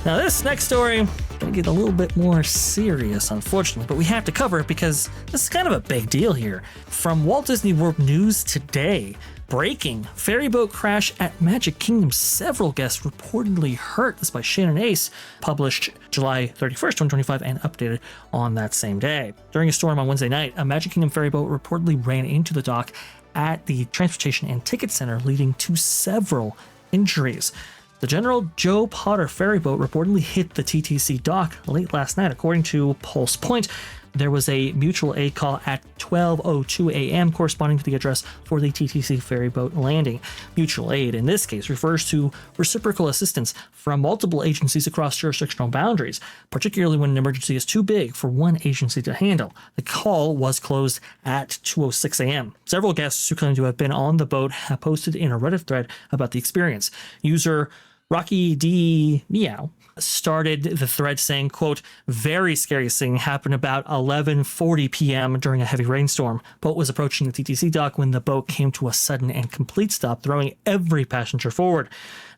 Now, this next story going to get a little bit more serious, unfortunately, but we have to cover it because this is kind of a big deal here. From Walt Disney World News Today, breaking ferry boat crash at Magic Kingdom. Several guests reportedly hurt. This by Shannon Ace, published July 31st, 2025, and updated on that same day. During a storm on Wednesday night, a Magic Kingdom ferry boat reportedly ran into the dock at the Transportation and Ticket Center, leading to several injuries. The General Joe Potter ferry boat reportedly hit the TTC dock late last night. According to Pulse Point, there was a mutual aid call at 12:02 a.m. corresponding to the address for the TTC ferry boat landing. Mutual aid in this case refers to reciprocal assistance from multiple agencies across jurisdictional boundaries, particularly when an emergency is too big for one agency to handle. The call was closed at 2:06 a.m. Several guests who claim to have been on the boat have posted in a Reddit thread about the experience. User Rocky D. Meow started the thread saying, quote, "Very scary thing happened about 11:40 p.m. during a heavy rainstorm. Boat was approaching the TTC dock when the boat came to a sudden and complete stop, throwing every passenger forward.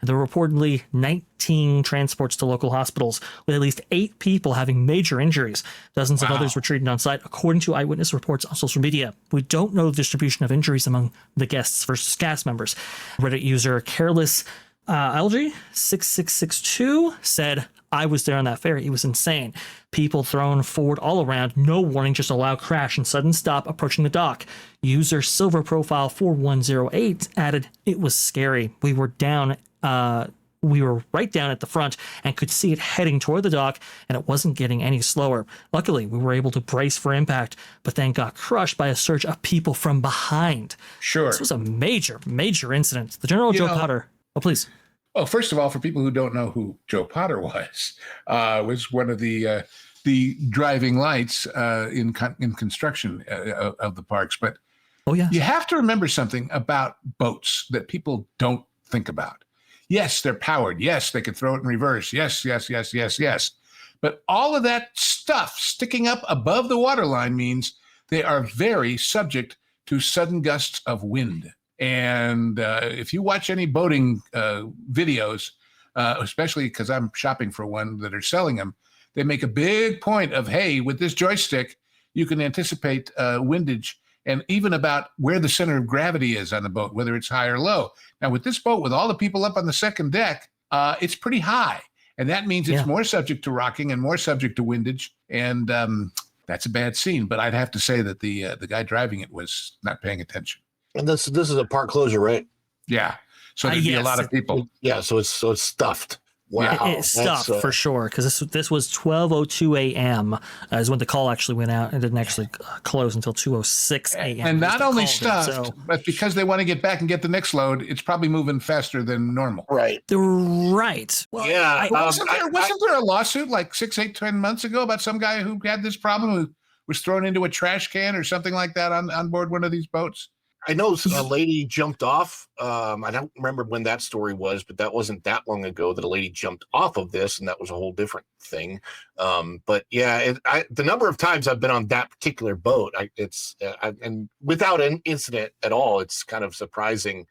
There were reportedly 19 transports to local hospitals, with at least 8 people having major injuries. Dozens of others were treated on site, according to eyewitness reports on social media. We don't know the distribution of injuries among the guests versus cast members." Reddit user Careless Algae 6662 said, "I was there on that ferry. It was insane. People thrown forward all around. No warning, just a loud crash and sudden stop approaching the dock." User Silver Profile 4108 added, "It was scary. We were right down at the front and could see it heading toward the dock, and it wasn't getting any slower. Luckily, we were able to brace for impact, but then got crushed by a surge of people from behind." Sure. This was a major, major incident. The General Joe Potter. Oh, please. Well, first of all, for people who don't know who Joe Potter was one of the driving lights in construction of the parks. But you have to remember something about boats that people don't think about. Yes, they're powered. Yes, they can throw it in reverse. Yes. But all of that stuff sticking up above the waterline means they are very subject to sudden gusts of wind. And if you watch any boating videos, especially because I'm shopping for one that are selling them, they make a big point of, hey, with this joystick, you can anticipate windage and even about where the center of gravity is on the boat, whether it's high or low. Now, with this boat, with all the people up on the second deck, it's pretty high. And that means it's more subject to rocking and more subject to windage. And that's a bad scene. But I'd have to say that the guy driving it was not paying attention. And this is a park closure, right? Yeah. So there'd be a lot of people. Yeah. So it's stuffed. Wow. It's stuffed for sure, because this was 12:02 a.m. Is when the call actually went out, and didn't actually close until 2:06 a.m. And not only stuffed, but because they want to get back and get the next load, it's probably moving faster than normal. Right. Right. Well, yeah. Wasn't there a lawsuit like 6, 8, 10 months ago about some guy who had this problem, who was thrown into a trash can or something like that on board one of these boats? I know a lady jumped off. I don't remember when that story was, but that wasn't that long ago that a lady jumped off of this, and that was a whole different thing. But yeah, the number of times I've been on that particular boat, and without an incident at all, it's kind of surprising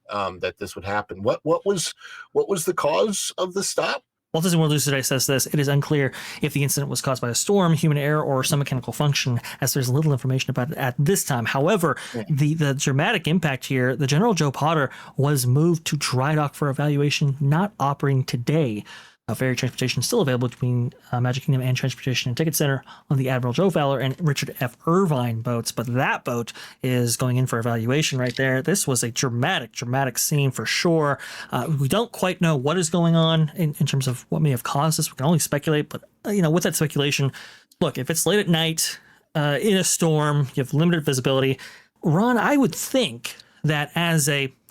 that this would happen. What was the cause of the stop? Walt Disney World News Today says this: "It is unclear if the incident was caused by a storm, human error, or some mechanical function, as there's little information about it at this time. However, the dramatic impact here, the General Joe Potter was moved to dry dock for evaluation, not operating today. Ferry transportation is still available between Magic Kingdom and Transportation and Ticket Center on the Admiral Joe Fowler and Richard F. Irvine boats, but that boat is going in for evaluation right there." This was a dramatic scene for sure. We don't quite know what is going on in terms of what may have caused this. We can only speculate, but with that speculation, look, if it's late at night in a storm, you have limited visibility. Ron, I would think that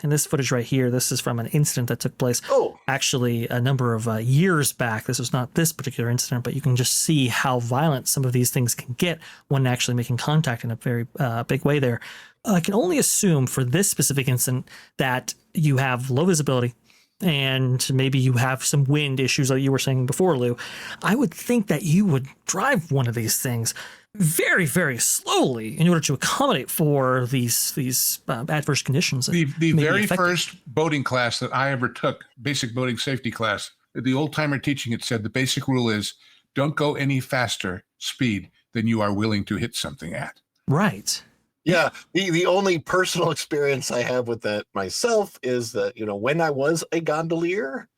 and this footage right here, this is from an incident that took place actually a number of years back. This was not this particular incident, but you can just see how violent some of these things can get when actually making contact in a very big way there. I can only assume for this specific incident that you have low visibility and maybe you have some wind issues like you were saying before, Lou. I would think that you would drive one of these things very, very slowly in order to accommodate for these adverse conditions. The very first boating class that I ever took, basic boating safety class, the old timer teaching it said the basic rule is don't go any faster speed than you are willing to hit something at. Right. Yeah, the only personal experience I have with that myself is that, when I was a gondolier,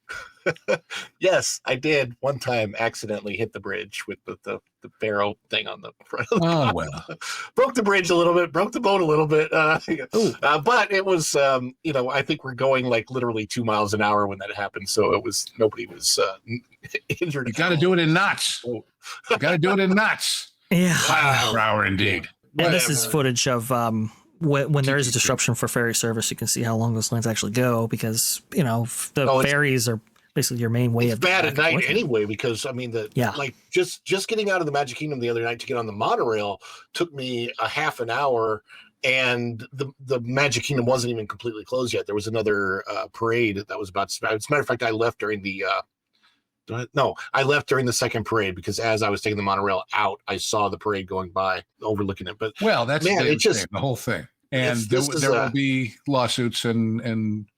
yes, I did one time accidentally hit the bridge with the barrel thing on the front of the car. Well. Broke the bridge a little bit, broke the boat a little bit. But it was, I think we're going like literally 2 miles an hour when that happened. So nobody was injured. You got to do it in knots. You got to do it in knots. Yeah. Wow. Per hour indeed. And this is footage of when there is a disruption for ferry service. You can see how long those lines actually go because, ferries are basically your main way of. It's bad at night anyway because, just getting out of the Magic Kingdom the other night to get on the monorail took me a half an hour. And the Magic Kingdom wasn't even completely closed yet. There was another parade that was about to start. As a matter of fact, I left during the second parade because as I was taking the monorail out, I saw the parade going by, overlooking it. But that's the whole thing. And there will be lawsuits and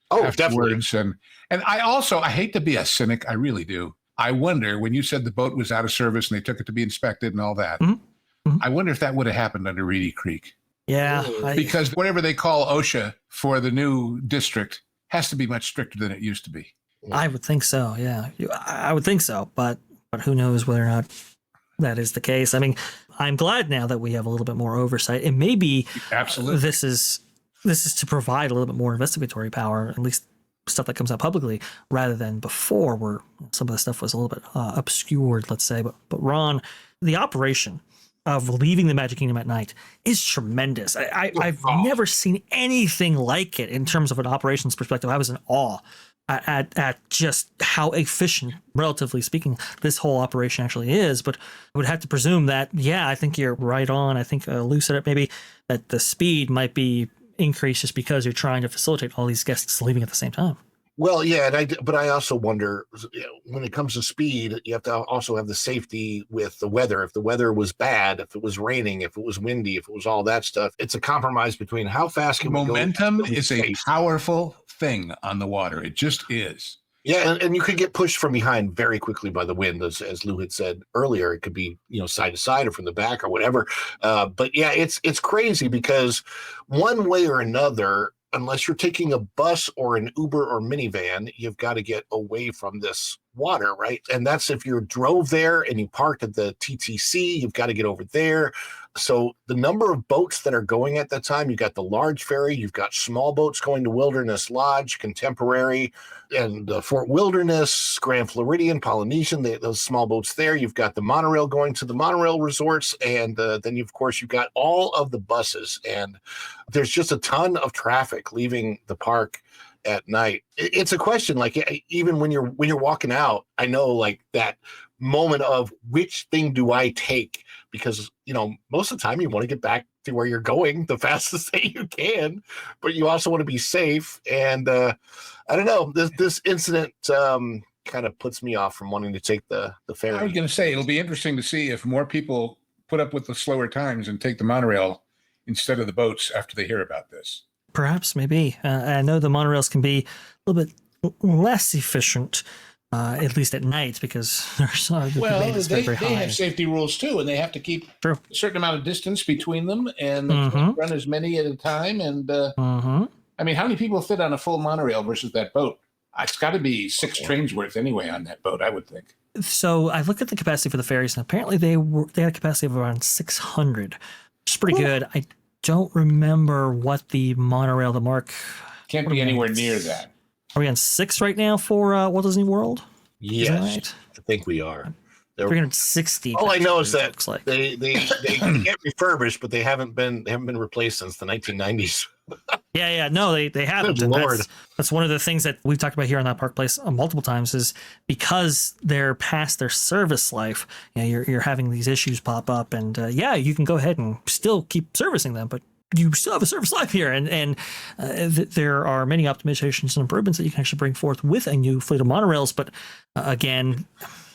afterwards. Definitely. And I hate to be a cynic. I really do. I wonder when you said the boat was out of service and they took it to be inspected and all that. Mm-hmm. I wonder if that would have happened under Reedy Creek. Yeah. Because whatever they call OSHA for the new district has to be much stricter than it used to be. I would think so. Yeah, I would think so. But who knows whether or not that is the case? I mean, I'm glad now that we have a little bit more oversight. And maybe absolutely this is to provide a little bit more investigatory power, at least stuff that comes out publicly, rather than before where some of the stuff was a little bit obscured, let's say. But Ron, the operation of leaving the Magic Kingdom at night is tremendous. I've never seen anything like it in terms of an operations perspective. I was in awe at just how efficient, relatively speaking, this whole operation actually is. But I would have to presume that, I think you're right on. I think Lou said it maybe, that the speed might be increased just because you're trying to facilitate all these guests leaving at the same time. Well, yeah, but I also wonder, when it comes to speed, you have to also have the safety with the weather. If the weather was bad, if it was raining, if it was windy, if it was all that stuff, it's a compromise between how fast can we go. Momentum is a powerful thing on the water. It just is. Yeah, and you could get pushed from behind very quickly by the wind, as Lou had said earlier. It could be, side to side or from the back or whatever. But yeah, it's crazy because one way or another, unless you're taking a bus or an Uber or minivan, you've got to get away from this water, right? And that's if you drove there and you parked at the TTC, you've got to get over there. So the number of boats that are going at that time, you've got the large ferry, you've got small boats going to Wilderness Lodge, Contemporary, and Fort Wilderness, Grand Floridian, Polynesian, those small boats there. You've got the monorail going to the monorail resorts, and then you've got all of the buses, and there's just a ton of traffic leaving the park at night. It's a question, like, even when you're walking out, I know, like, that moment of which thing do I take, because most of the time you want to get back to where you're going the fastest that you can, but you also want to be safe. And I don't know, this incident kind of puts me off from wanting to take the ferry. I was going to say, it'll be interesting to see if more people put up with the slower times and take the monorail instead of the boats after they hear about this. Perhaps, maybe. I know the monorails can be a little bit less efficient, at least at night, because the demand is very high. They have safety rules too, and they have to keep a certain amount of distance between them, and run as many at a time. And I mean, how many people fit on a full monorail versus that boat? It's got to be 6 trains worth anyway on that boat, I would think. So I looked at the capacity for the ferries, and apparently they had a capacity of around 600, which is pretty good. I don't remember what the monorail, the Mark... Can't be anywhere near that. Are we on 6 right now for Walt Disney World? Yes, right? I think we are. 360. All I know is that they get refurbished, but they haven't been replaced since the 1990s. No, they haven't. Good Lord. That's one of the things that we've talked about here on that park place multiple times, is because they're past their service life. You're having these issues pop up, and you can go ahead and still keep servicing them, but you still have a service life here, and there are many optimizations and improvements that you can actually bring forth with a new fleet of monorails. But again,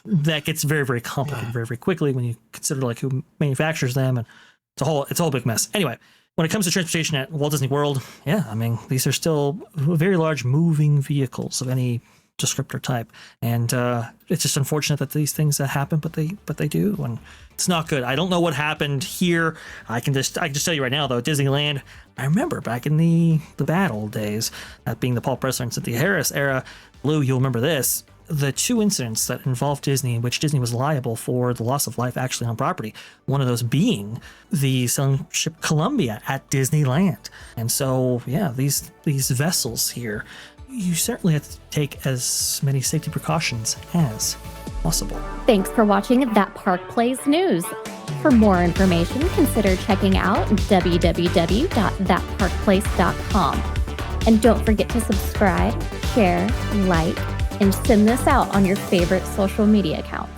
that gets very, very complicated very, very quickly when you consider like who manufactures them, and it's a whole big mess. Anyway, when it comes to transportation at Walt Disney World, I mean, these are still very large moving vehicles of any descriptor type. And it's just unfortunate that these things happen, but they do, and it's not good. I don't know what happened here. I can just tell you right now, though, Disneyland, I remember back in the bad old days, that being the Paul Presser and Cynthia Harris era. Lou, you'll remember this. The two incidents that involved Disney, in which Disney was liable for the loss of life actually on property, one of those being the sailing ship Columbia at Disneyland. And so, yeah, these vessels here, you certainly have to take as many safety precautions as possible. Thanks for watching That Park Plays News. For more information, consider checking out www.thatparkplace.com. And don't forget to subscribe, share, like, and send this out on your favorite social media accounts.